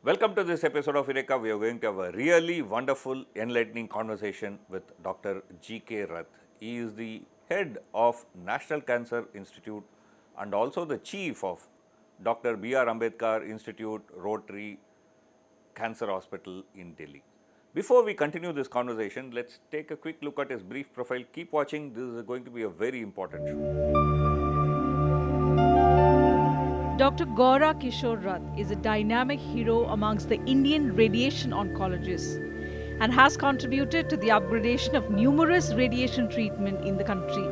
Welcome to this episode of Eureka. We are going to have a really wonderful, enlightening conversation with Dr. G.K. Rath. He is the head of National Cancer Institute and also the chief of Dr. B.R. Ambedkar Institute Rotary Cancer Hospital in Delhi. Before we continue this conversation, let's take a quick look at his brief profile. Keep watching. This is going to be a very important show. Dr. Goura Kishor Rath is a dynamic hero amongst the Indian radiation oncologists and has contributed to the upgradation of numerous radiation treatment in the country.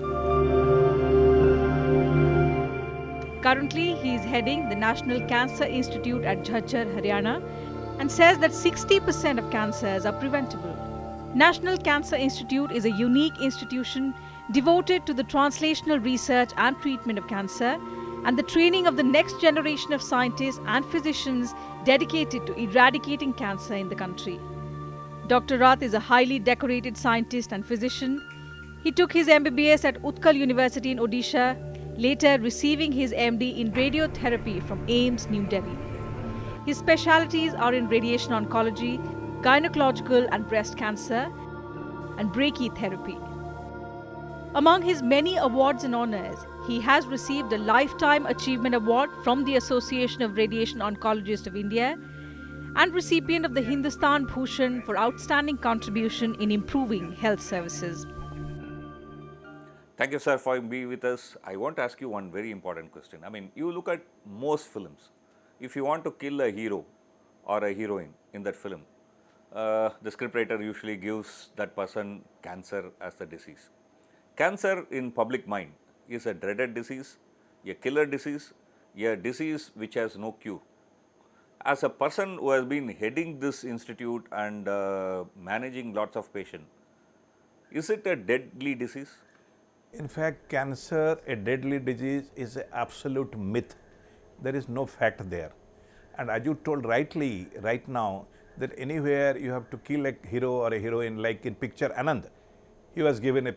Currently, he is heading the National Cancer Institute at Jhajjar, Haryana, and says that 60% of cancers are preventable. National Cancer Institute is a unique institution devoted to the translational research and treatment of cancer and the training of the next generation of scientists and physicians dedicated to eradicating cancer in the country. Dr. Rath is a highly decorated scientist and physician. He took his MBBS at Utkal University in Odisha, later receiving his MD in radiotherapy from AIIMS, New Delhi. His specialties are in radiation oncology, gynecological and breast cancer, and brachytherapy. Among his many awards and honors, he has received a Lifetime Achievement Award from the Association of Radiation Oncologists of India and recipient of the Hindustan Bhushan for outstanding contribution in improving health services. Thank you, sir, for being with us. I want to ask you one very important question. You look at most films. If you want to kill a hero or a heroine in that film, the scriptwriter usually gives that person cancer as the disease. Cancer in public mind is a dreaded disease, a killer disease, a disease which has no cure. As a person who has been heading this institute and managing lots of patients, is it a deadly disease? In fact, cancer, a deadly disease, is an absolute myth. There is no fact there. And as you told rightly right now, that anywhere you have to kill a hero or a heroine, like in picture Anand, he was given a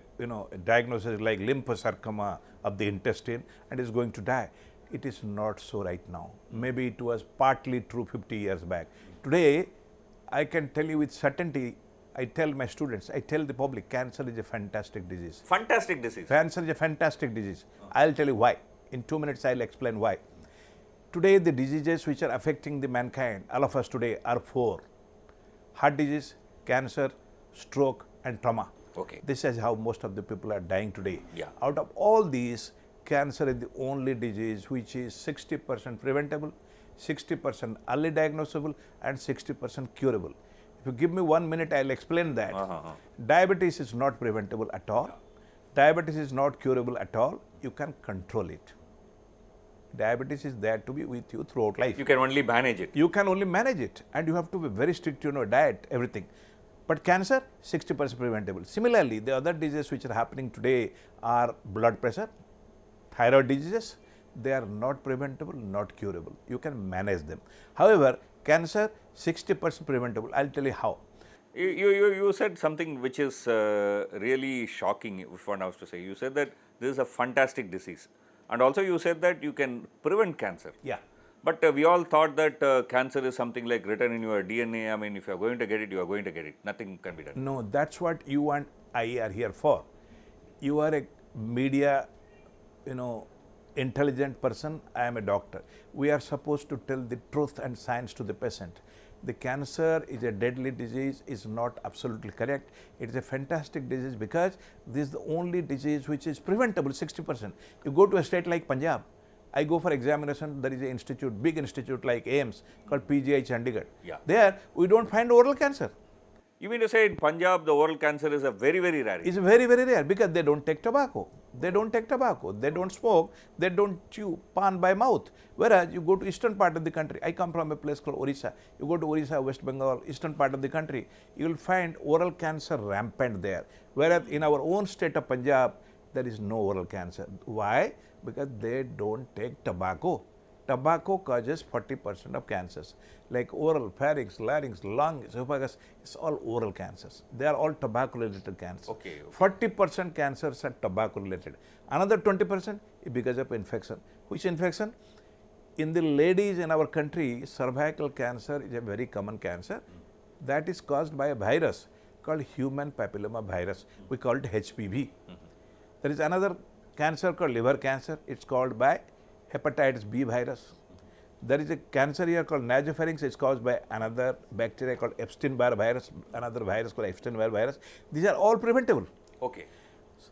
diagnosis like lymphosarcoma of the intestine and is going to die. It is not so right now. Maybe it was partly true 50 years back. Today, I can tell you with certainty, I tell my students, I tell the public, cancer is a fantastic disease. Fantastic disease. Cancer is a fantastic disease. I'll tell you why. In 2 minutes, I'll explain why. Today, the diseases which are affecting the mankind, all of us today, are 4. Heart disease, cancer, stroke, and trauma. Okay. This is how most of the people are dying today. Yeah. Out of all these, cancer is the only disease which is 60% preventable, 60% early diagnosable, and 60% curable. If you give me 1 minute, I'll explain that. Diabetes is not preventable at all. Diabetes is not curable at all. You can control it. Diabetes is there to be with you throughout life. You can only manage it. You can only manage it, and you have to be very strict, diet, everything. But cancer, 60% preventable. Similarly, the other diseases which are happening today are blood pressure, thyroid diseases. They are not preventable, not curable. You can manage them. However, cancer, 60% preventable. I'll tell you how. You said something which is really shocking, if one has to say. You said that this is a fantastic disease. And also you said that you can prevent cancer. Yeah. But we all thought that cancer is something like written in your DNA. If you are going to get it, you are going to get it. Nothing can be done. No, that's what you and I are here for. You are a media, intelligent person. I am a doctor. We are supposed to tell the truth and science to the patient. The cancer is a deadly disease is not absolutely correct. It is a fantastic disease because this is the only disease which is preventable, 60%. You go to a state like Punjab, I go for examination, there is an institute, big institute like AIIMS called PGI Chandigarh. Yeah. There, we don't find oral cancer. You mean to say in Punjab, the oral cancer is a very, very rare? It's very, very rare because they don't take tobacco. They don't take tobacco. They don't smoke. They don't chew pan by mouth. Whereas you go to eastern part of the country, I come from a place called Orissa. You go to Orissa, West Bengal, eastern part of the country, you will find oral cancer rampant there. Whereas in our own state of Punjab, there is no oral cancer. Why? Because they don't take tobacco. Tobacco causes 40% of cancers, like oral, pharynx, larynx, lung, esophagus. It's all oral cancers. They are all tobacco-related cancers. Okay. 40% cancers are tobacco-related. Another 20% is because of infection. Which infection? In the ladies in our country, cervical cancer is a very common cancer that is caused by a virus called human papilloma virus. We call it HPV. There is another cancer called liver cancer. It's called by hepatitis B virus. There is a cancer here called nasopharynx. It's caused by another bacteria called Epstein-Barr virus, another virus called Epstein-Barr virus. These are all preventable. Okay.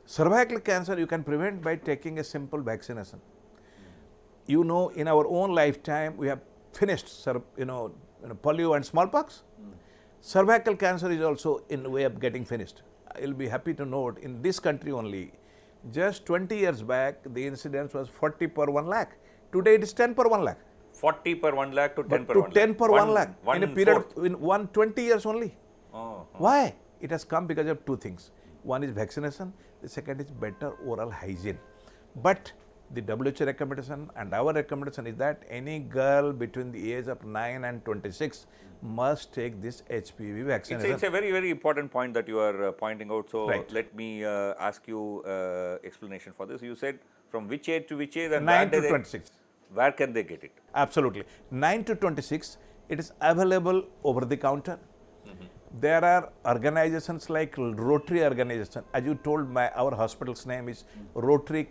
Cervical cancer you can prevent by taking a simple vaccination. You know, in our own lifetime, we have finished, polio and smallpox. Cervical cancer is also in the way of getting finished. You'll be happy to note, in this country only, just 20 years back, the incidence was 40 per 1 lakh. Today it is 10 per 1 lakh. 40 per 1 lakh to 10 per to 1 lakh. 10 per 1 lakh in a period fourth. of in 120 years only. Oh. Why? It has come because of two things. One is vaccination, the second is better oral hygiene. But the WHO recommendation and our recommendation is that any girl between the age of 9 and 26 must take this HPV vaccination. It's a very, very important point that you are pointing out. So, Right. let me ask you explanation for this. You said from which age to which age and 9 to 26. where can they get it? Absolutely. 9 to 26, it is available over the counter. There are organizations like Rotary organization. As you told, our hospital's name is Rotary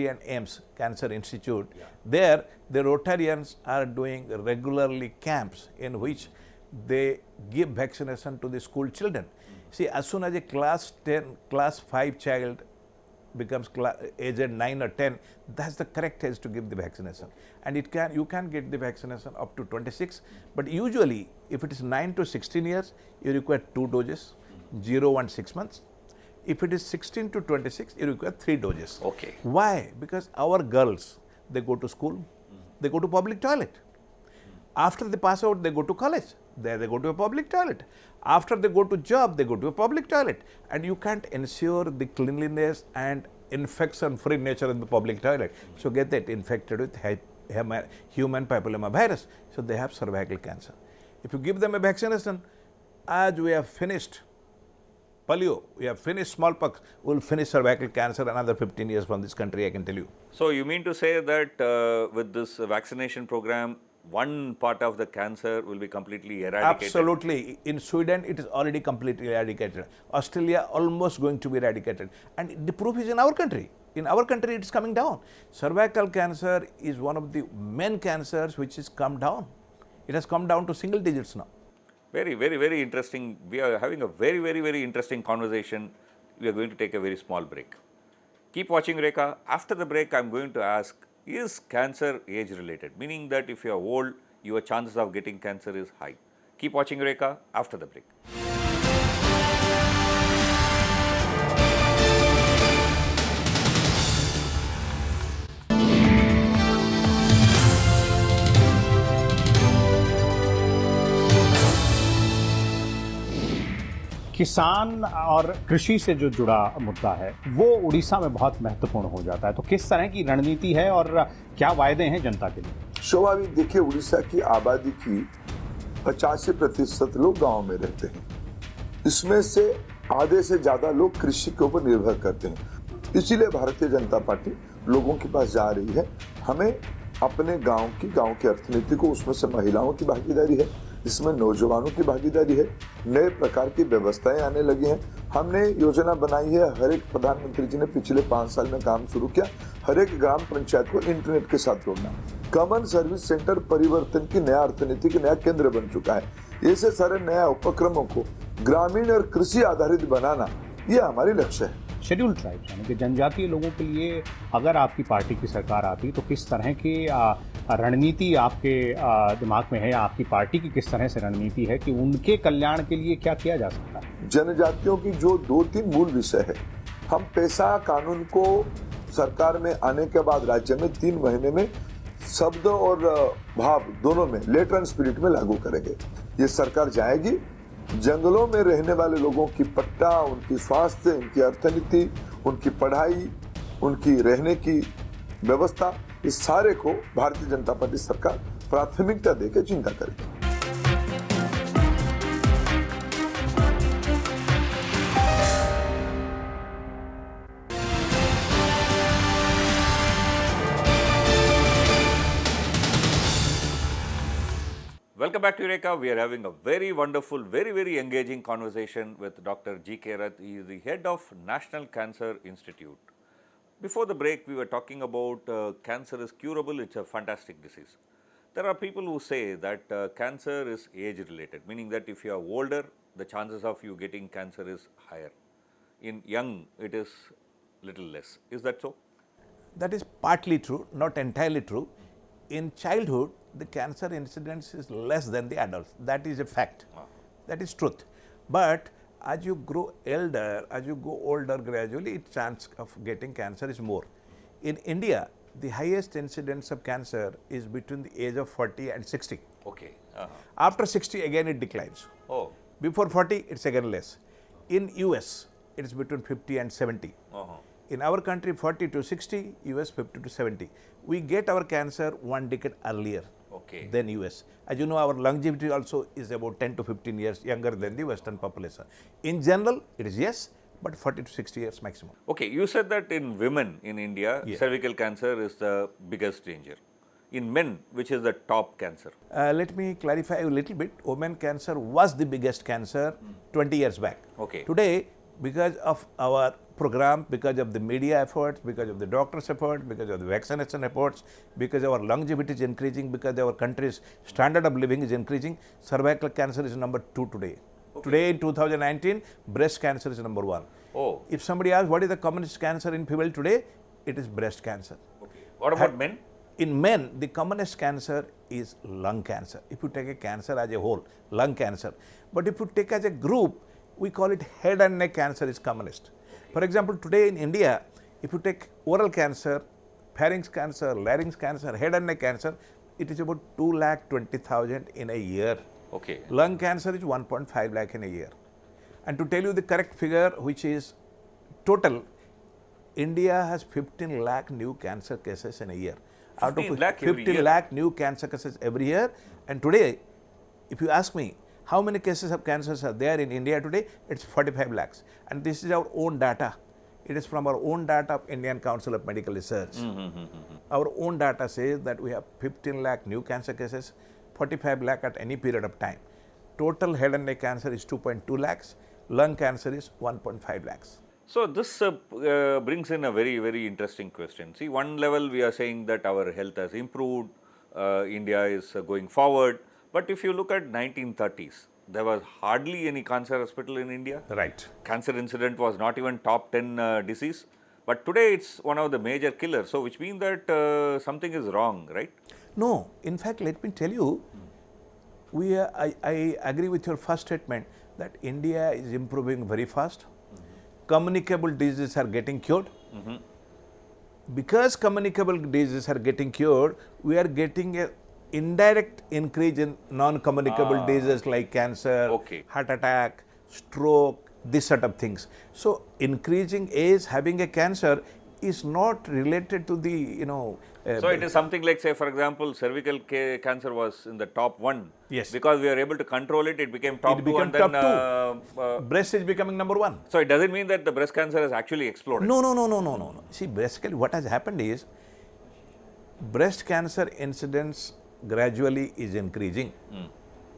and AIIMS Cancer Institute. Yeah. There, the Rotarians are doing regularly camps in which they give vaccination to the school children. See, as soon as a class 5 child becomes aged 9 or 10, that's the correct age to give the vaccination. And you can get the vaccination up to 26, but usually if it is 9 to 16 years, you require 2 doses, 0 and 6 months. If it is 16 to 26, you require 3 doses. Okay. Why? Because our girls, they go to school, they go to public toilet. After they pass out, they go to college. There they go to a public toilet. After they go to job, they go to a public toilet. And you can't ensure the cleanliness and infection-free nature in the public toilet. So get that infected with human papilloma virus. So they have cervical cancer. If you give them a vaccination, as we have finished polio, we have finished smallpox, we will finish cervical cancer another 15 years from this country, I can tell you. So, you mean to say that with this vaccination program, one part of the cancer will be completely eradicated? Absolutely. In Sweden, it is already completely eradicated. Australia, almost going to be eradicated. And the proof is in our country. In our country, it is coming down. Cervical cancer is one of the main cancers which has come down. It has come down to single digits now. Very, very, very interesting. We are having a very, very, very interesting conversation. We are going to take a very small break. Keep watching Eureka. After the break, I am going to ask, is cancer age related? Meaning that if you are old, your chances of getting cancer is high. Keep watching Eureka after the break. किसान और कृषि से जो जुड़ा मुद्दा है वो उड़ीसा में बहुत महत्वपूर्ण हो जाता है। तो किस तरह की रणनीति है और क्या वायदे हैं जनता के लिए? स्वाभाविक देखिए, उड़ीसा की आबादी की 85% लोग गांव में रहते हैं। इसमें से आधे से ज्यादा लोग कृषि के ऊपर निर्भर करते हैं। इसीलिए भारतीय जनता पार्टी लोगों के पास जा रही है। हमें अपने गांव की अर्थनीति को, उसमें से महिलाओं की भागीदारी है, इसमें नौजवानों की भागीदारी है, नए प्रकार की व्यवस्थाएं आने लगी हैं। हमने योजना बनाई है, हर एक प्रधानमंत्री जी ने पिछले 5 साल में काम शुरू किया, हर एक ग्राम पंचायत को इंटरनेट के साथ जोड़ना। कॉमन सर्विस सेंटर परिवर्तन की नया अर्थनीति का नया केंद्र बन चुका है। ऐसे सारे नया उपक्रमों को ग्रामीण और कृषि आधारित बनाना, ये हमारी लक्ष्य है। शेड्यूल ट्राइब्स यानी कि जनजातीय लोगों के लिए अगर आपकी पार्टी की सरकार आती तो किस तरह की रणनीति आपके दिमाग में है, या आपकी पार्टी की किस तरह से रणनीति है कि उनके कल्याण के लिए क्या किया जा सकता है? जनजातियों की जो 2-3 मूल विषय है, हम पेशा कानून को सरकार में आने के बाद राज्य में 3 महीने में शब्द और भाव दोनों में, लेटर एंड स्पिरिट में लागू करेंगे। ये सरकार जाएगी, जंगलों में रहने वाले लोगों की पट्टा, उनकी स्वास्थ्य, उनकी अर्थनीति, उनकी पढ़ाई, उनकी रहने की व्यवस्था, इस सारे को भारतीय जनता पार्टी सरकार प्राथमिकता देकर चिंता करेगी। Welcome back to Eureka. We are having a very wonderful, very engaging conversation with Dr. G.K. Rath. He is the head of National Cancer Institute. Before the break, we were talking about cancer is curable. It's a fantastic disease. There are people who say that cancer is age-related, meaning that if you are older, the chances of you getting cancer is higher. In young, it is little less. Is that so? That is partly true, not entirely true. In childhood, the cancer incidence is less than the adults. That is a fact. That is truth. But as you grow elder, as you go older gradually, its chance of getting cancer is more. In India, the highest incidence of cancer is between the age of 40 and 60. Okay. After 60, again it declines. Oh. Before 40, it's again less. In US, it is between 50 and 70. In our country, 40 to 60, US 50 to 70. We get our cancer 1 decade earlier than US. As you know, our longevity also is about 10 to 15 years younger than the Western population. In general, it is yes, but 40 to 60 years maximum. Okay, you said that in women in India, cervical cancer is the biggest danger. In men, which is the top cancer? Let me clarify a little bit. Women cancer was the biggest cancer 20 years back. Okay. Today, because of our program, because of the media efforts, because of the doctors' efforts, because of the vaccination efforts, because our longevity is increasing, because our country's standard of living is increasing, cervical cancer is number 2 today. Today in 2019, breast cancer is number 1. Oh. If somebody asks what is the commonest cancer in people today, it is breast cancer. Okay. What about men? In men, the commonest cancer is lung cancer. If you take a cancer as a whole, lung cancer. But if you take as a group, we call it head and neck cancer is commonest. For example, today in India, if you take oral cancer, pharynx cancer, larynx cancer, head and neck cancer, it is about 2,20,000 in a year. Okay. Lung cancer is 1.5 lakh in a year. And to tell you the correct figure, which is total, India has 15 lakh new cancer cases in a year. 15 lakh every 15 year? lakh new cancer cases every year. And today, if you ask me, how many cases of cancers are there in India today? It's 45 lakhs. And this is our own data. It is from our own data of Indian Council of Medical Research. Our own data says that we have 15 lakh new cancer cases, 45 lakh at any period of time. Total head and neck cancer is 2.2 lakhs. Lung cancer is 1.5 lakhs. So this brings in a very interesting question. See, one level we are saying that our health has improved, India is going forward. But if you look at 1930s, there was hardly any cancer hospital in India. Right. Cancer incident was not even top 10 disease. But today it's one of the major killers. So which means that something is wrong, right? No. In fact, let me tell you, I agree with your first statement that India is improving very fast. Communicable diseases are getting cured. Because communicable diseases are getting cured, we are getting a indirect increase in non-communicable diseases like cancer, heart attack, stroke, this sort of things. So, increasing age, having a cancer is not related to the, so it is something like, say, for example, cervical cancer was in the top 1. Yes. Because we are able to control it, it became top 2 and top then... breast is becoming number 1. So it doesn't mean that the breast cancer has actually exploded. No. See, basically what has happened is, breast cancer incidence gradually is increasing.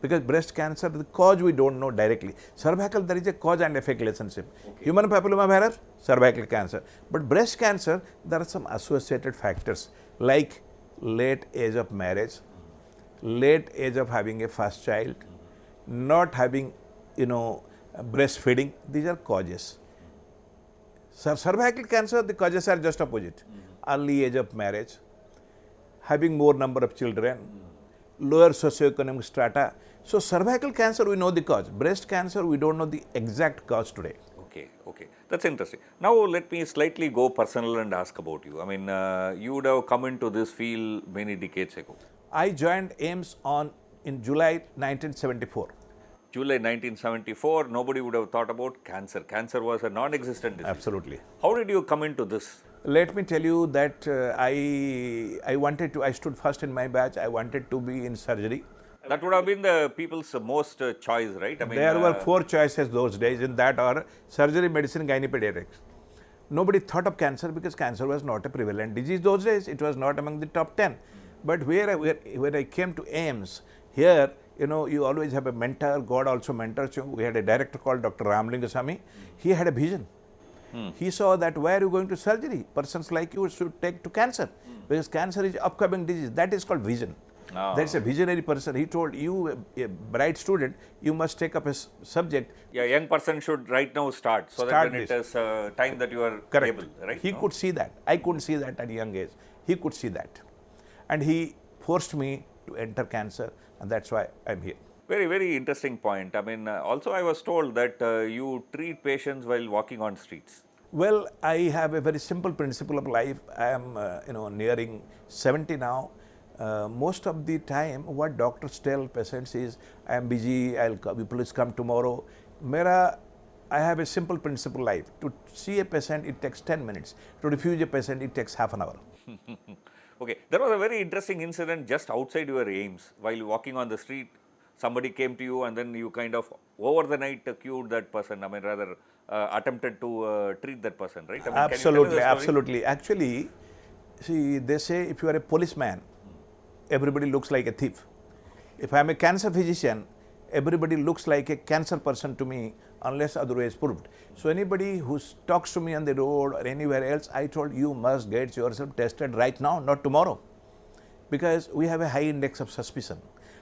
Because breast cancer, the cause we don't know directly. Cervical, there is a cause and effect relationship. Human papillomavirus, cervical cancer. But breast cancer, there are some associated factors like late age of marriage, late age of having a first child, not having, breastfeeding. These are causes. Cervical cancer, the causes are just opposite. Early age of marriage, having more number of children, lower socioeconomic strata. So, cervical cancer, we know the cause. Breast cancer, we don't know the exact cause today. Okay. That's interesting. Now, let me slightly go personal and ask about you. I mean, you would have come into this field many decades ago. I joined AIIMS in July 1974. July 1974, nobody would have thought about cancer. Cancer was a non-existent disease. Absolutely. How did you come into this? Let me tell you that I stood first in my batch. I wanted to be in surgery. That would have been the people's most choice, right? I mean, there were 4 choices those days. In that or surgery, medicine, gynepediatrics. Nobody thought of cancer because cancer was not a prevalent disease those days. It was not among the top 10. But where I came to AIIMS, here You know, you always have a mentor. God also mentors you. We had a director called Dr. Ramlingasamy. He had a vision. He saw that where you going to surgery, persons like you should take to cancer, because cancer is upcoming disease. That is called vision. That's a visionary person. He told you, a bright student, you must take up a subject. Yeah, young person should right now start, so that when it is time that you are able, right? He could see that. I couldn't see that at a young age. He could see that. And he forced me to enter cancer, and that's why I'm here. Very, very interesting point. I mean, also I was told that you treat patients while walking on streets. Well, I have a very simple principle of life. I am, nearing 70 now. Most of the time, what doctors tell patients is, I am busy, please come tomorrow. I have a simple principle life. To see a patient, it takes 10 minutes. To refuse a patient, it takes half an hour. Okay, there was a very interesting incident just outside your AIIMS. While walking on the street, somebody came to you and then you kind of over the night cured that person. I mean, rather attempted to treat that person, right? I mean, Absolutely, absolutely. Actually, see, they say if you are a policeman, everybody looks like a thief. If I am a cancer physician, everybody looks like a cancer person to me unless otherwise proved. So anybody who talks to me on the road or anywhere else, I told you must get yourself tested right now, not tomorrow. Because we have a high index of suspicion.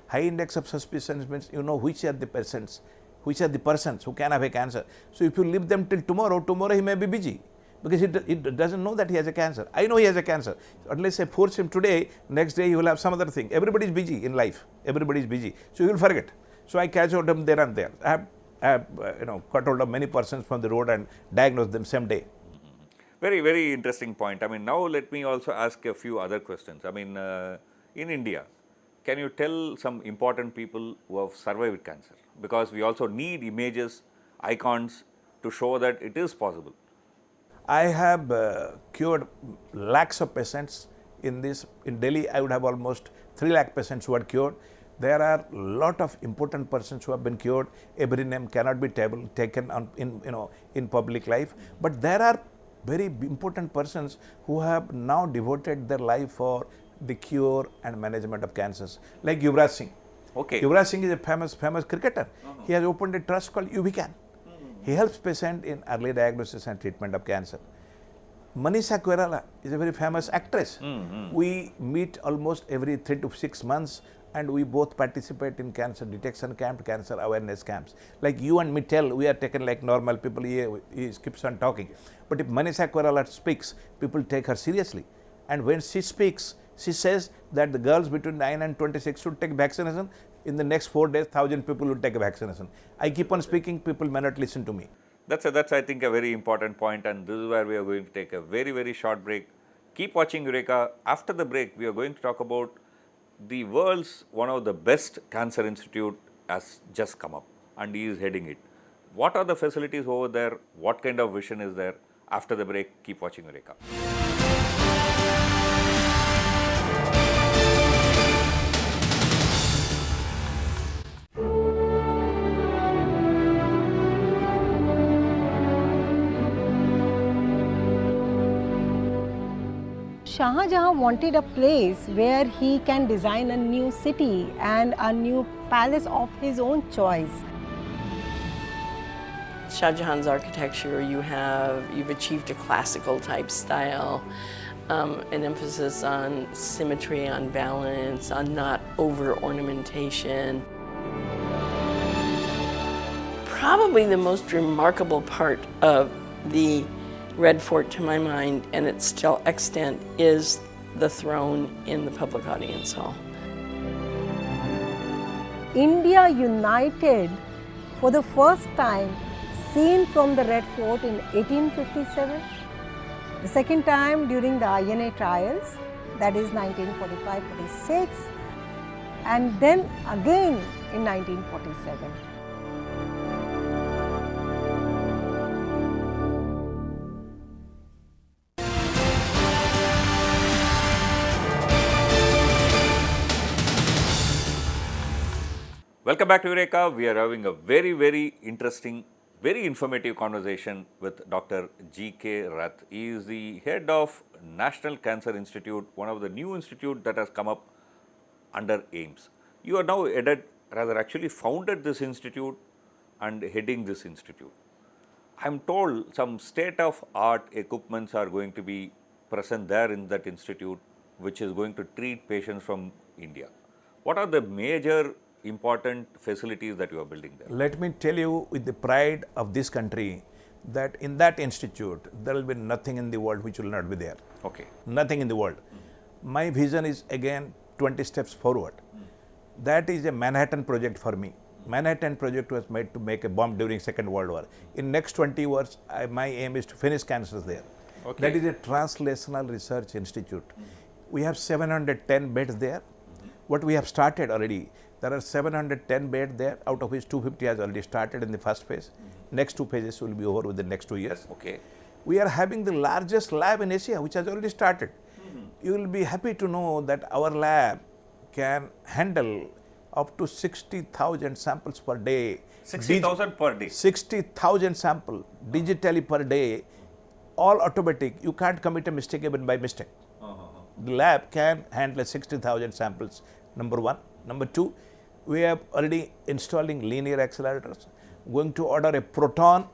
High index of suspicion means you know which are the persons who can have a cancer. So if you leave them till tomorrow he may be busy. Because it doesn't know that he has a cancer. I know he has a cancer. Unless I force him today, next day he will have some other thing. Everybody is busy in life. Everybody is busy. So he will forget. So I catch out them there and there. I have cut hold of many persons from the road and diagnosed them same day. Very, very interesting point. I mean, now let me also ask a few other questions. I mean, in India, can you tell some important people who have survived cancer? Because we also need images, icons to show that it is possible. I have cured lakhs of patients in this. In Delhi, I would have almost 3 lakh patients who are cured. There are a lot of important persons who have been cured. Every name cannot be taken on in public life. But there are very important persons who have now devoted their life for the cure and management of cancers, like Yuvraj Singh. Okay. Yuvraj Singh is a famous cricketer. He has opened a trust called UVCAN. He helps patients in early diagnosis and treatment of cancer. Manisha Koirala is a very famous actress. We meet almost every 3 to 6 months, and we both participate in cancer detection camp, cancer awareness camps. Like you and me tell, we are taken like normal people. He keeps on talking. But if Manisha Koirala speaks, people take her seriously. And when she speaks, she says that the girls between 9 and 26 should take vaccination. In the next 4 days, 1,000 people will take a vaccination. I keep on speaking, people may not listen to me. That's I think a very important point, and this is where we are going to take a very, very short break. Keep watching Eureka. After the break, we are going to talk about the world's one of the best cancer institute has just come up, and he is heading it. What are the facilities over there? What kind of vision is there? After the break, keep watching Eureka. Shahjahan wanted a place where he can design a new city and a new palace of his own choice. Shah Jahan's architecture, you've achieved a classical type style, an emphasis on symmetry, on balance, on not over ornamentation. Probably the most remarkable part of the Red Fort, to my mind, and its still extant, is the throne in the public audience hall. India united for the first time, seen from the Red Fort in 1857, the second time during the INA trials, that is 1945-46, and then again in 1947. Welcome back to Eureka. We are having a very, very interesting, very informative conversation with Dr. G.K. Rath. He is the head of National Cancer Institute, one of the new institutes that has come up under AIIMS. You are now headed rather actually founded this institute and heading this institute. I'm told some state-of-art equipments are going to be present there in that institute, which is going to treat patients from India. What are the major important facilities that you are building there? Let me tell you with the pride of this country that in that institute, there will be nothing in the world which will not be there. Okay. Nothing in the world. My vision is again 20 steps forward. That is a Manhattan project for me. Manhattan project was made to make a bomb during Second World War. In next 20 years, my aim is to finish cancers there. Okay. That is a translational research institute. We have 710 beds there. What we have started already, there are 710 beds there, out of which 250 has already started in the first phase. Next 2 phases will be over within the next 2 years. Okay. We are having the largest lab in Asia, which has already started. You will be happy to know that our lab can handle up to 60,000 samples per day. 60,000 per day? 60,000 samples digitally per day, all automatic. You can't commit a mistake even by mistake. The lab can handle 60,000 samples, number one. Number two, we are already installing linear accelerators, going to order a proton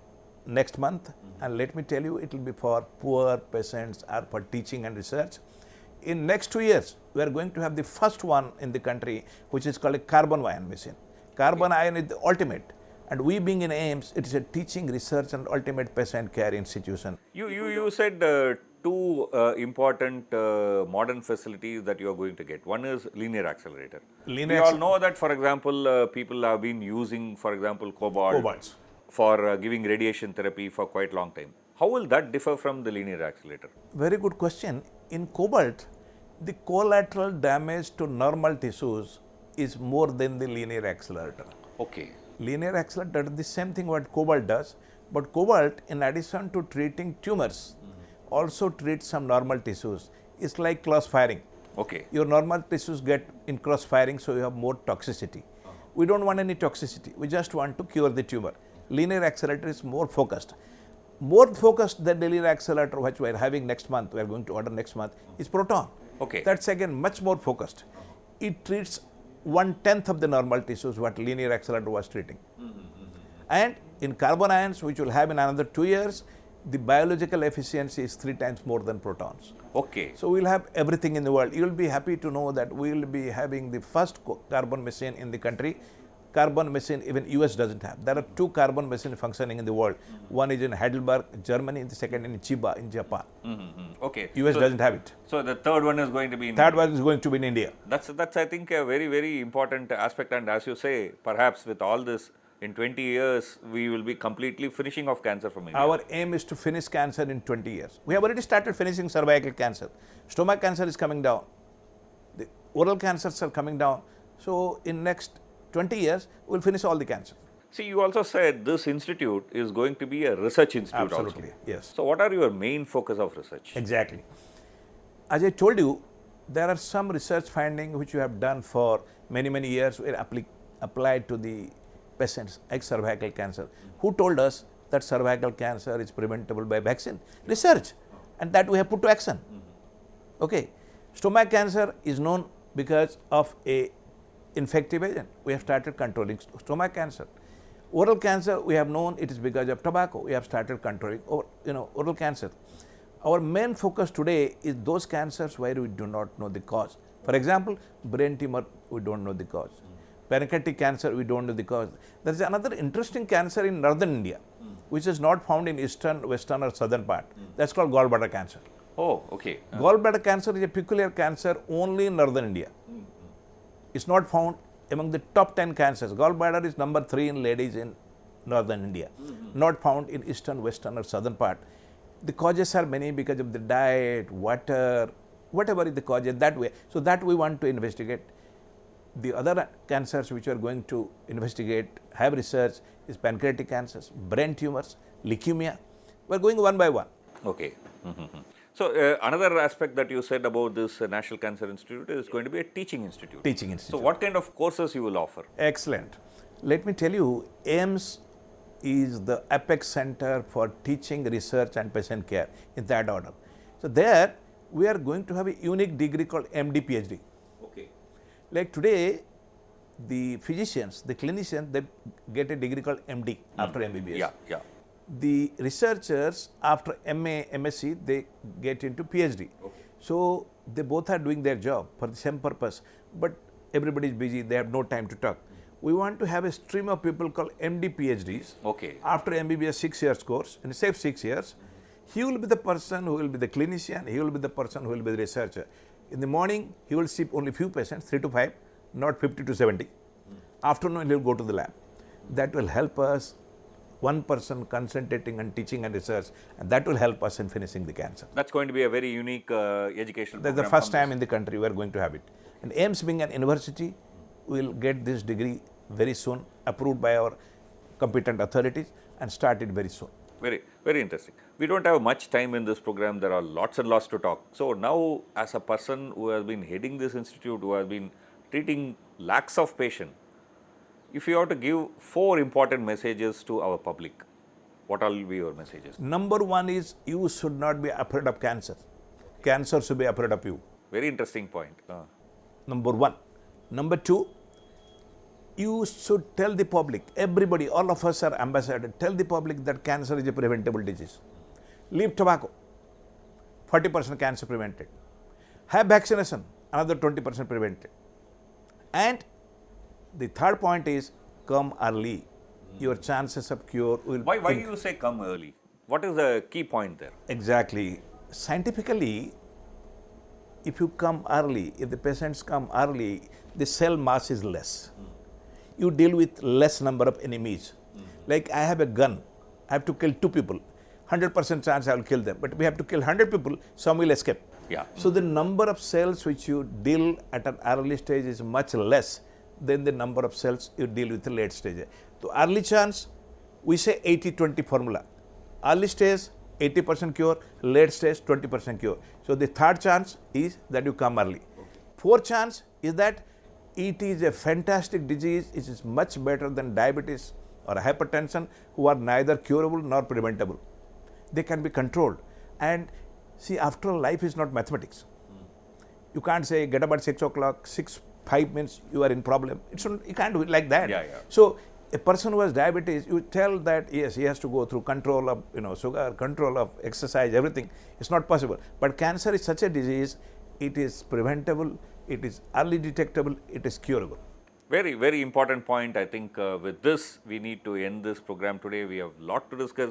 next month, and let me tell you, it will be for poor patients or for teaching and research. In next 2 years, we are going to have the first one in the country, which is called a carbon ion machine. Carbon ion is the ultimate, and we being in AIIMS, it is a teaching, research and ultimate patient care institution. You said two important modern facilities that you are going to get. One is linear accelerator. We all know that, for example, people have been using, for example, cobalts for giving radiation therapy for quite a long time. How will that differ from the linear accelerator? Very good question. In cobalt, the collateral damage to normal tissues is more than the linear accelerator. Okay. Linear accelerator does the same thing what cobalt does, but cobalt, in addition to treating tumors, also treats some normal tissues. It's like cross firing. Okay. Your normal tissues get in cross firing, so you have more toxicity. We don't want any toxicity. We just want to cure the tumor. Linear accelerator is more focused. More focused than the linear accelerator, which we are having next month, we are going to order next month, is proton. Okay. That's again much more focused. It treats 1/10 of the normal tissues what linear accelerator was treating. And in carbon ions, which will have in another 2 years, the biological efficiency is 3 times more than protons. Okay. So we'll have everything in the world. You will be happy to know that we will be having the first carbon machine in the country. Carbon machine even US doesn't have. There are 2 carbon machines functioning in the world. One is in Heidelberg, Germany, and the second in Chiba in Japan. Okay. US doesn't have it. So the third one is going to be in Third one is going to be in India. That's I think a very, very important aspect, and as you say, perhaps with all this, in 20 years, we will be completely finishing off cancer from India. Our aim is to finish cancer in 20 years. We have already started finishing cervical cancer. Stomach cancer is coming down. The oral cancers are coming down. So in next 20 years, we'll finish all the cancer. See, you also said this institute is going to be a research institute Absolutely, also. yes. So what are your main focus of research? Exactly. As I told you, there are some research findings which you have done for many, many years were applied to the patients like cervical cancer. Who told us that cervical cancer is preventable by vaccine? Research. And that we have put to action. Okay. Stomach cancer is known because of a infective agent. We have started controlling stomach cancer. Oral cancer, we have known it is because of tobacco. We have started controlling oral cancer. Our main focus today is those cancers where we do not know the cause. For example, brain tumor, we don't know the cause. Pancreatic cancer, we don't know the cause. There is another interesting cancer in northern India, which is not found in eastern, western or southern part. That's called gallbladder cancer. Oh, okay. Gallbladder cancer is a peculiar cancer only in northern India. It's not found among the top 10 cancers. Gallbladder is number 3 in ladies in northern India. Not found in eastern, western or southern part. The causes are many because of the diet, water, whatever is the cause that way. So that we want to investigate. The other cancers which we are going to investigate, have research, is pancreatic cancers, brain tumors, leukemia. We are going one by one. Okay. So another aspect that you said about this National Cancer Institute is going to be a teaching institute. Teaching institute. So what kind of courses you will offer? Excellent. Let me tell you, AIIMS is the apex center for teaching, research and patient care in that order. So there we are going to have a unique degree called MD PhD. Okay. Like today, the physicians, the clinicians, they get a degree called MD after MBBS. Yeah, yeah. The researchers after MA, MSc, they get into PhD. Okay. So they both are doing their job for the same purpose, but everybody is busy, they have no time to talk. We want to have a stream of people called MD PhDs. Okay. After MBBS 6 years course, in the same 6 years, he will be the person who will be the clinician, he will be the person who will be the researcher. In the morning, he will see only few patients, 3 to 5, not 50 to 70. Afternoon, he will go to the lab. That will help us, one person concentrating on teaching and research, and that will help us in finishing the cancer. That's going to be a very unique educational That's the program first from time this. in the country we are going to have it. And AIIMS being an university, we will get this degree very soon, approved by our competent authorities, and start it very soon. Very, very interesting. We don't have much time in this program. There are lots and lots to talk. So now, as a person who has been heading this institute, who has been treating lakhs of patients, if you have to give 4 important messages to our public, what all will be your messages? Number one is you should not be afraid of cancer. Cancer should be afraid of you. Very interesting point. Number one. Number two, you should tell the public, everybody, all of us are ambassadors, tell the public that cancer is a preventable disease. Leave tobacco, 40% cancer prevented. Have vaccination, another 20% prevented. And the third point is come early. Your chances of cure will Why do you say come early? What is the key point there? Exactly. Scientifically, if you come early, if the patients come early, the cell mass is less. You deal with less number of enemies. Like I have a gun, I have to kill 2 people. 100% chance I will kill them. But we have to kill 100 people, some will escape. Yeah. So the number of cells which you deal at an early stage is much less than the number of cells you deal with the late stage. So early chance, we say 80-20 formula. Early stage, 80% cure, late stage, 20% cure. So the third chance is that you come early. Fourth chance is that it is a fantastic disease. It is much better than diabetes or hypertension, who are neither curable nor preventable. They can be controlled. And see, after all, life is not mathematics. You can't say get up at 6 o'clock, 5 minutes you are in problem. You can't do it like that. Yeah, yeah. So a person who has diabetes, you tell that yes, he has to go through control of sugar, control of exercise, everything. It's not possible. But cancer is such a disease, it is preventable, it is early detectable, it is curable. Very, very important point. I think with this, we need to end this program today. We have a lot to discuss,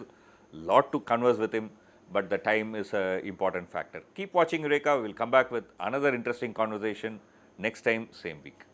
lot to converse with him, but the time is an important factor. Keep watching Eureka. We'll come back with another interesting conversation next time, same week.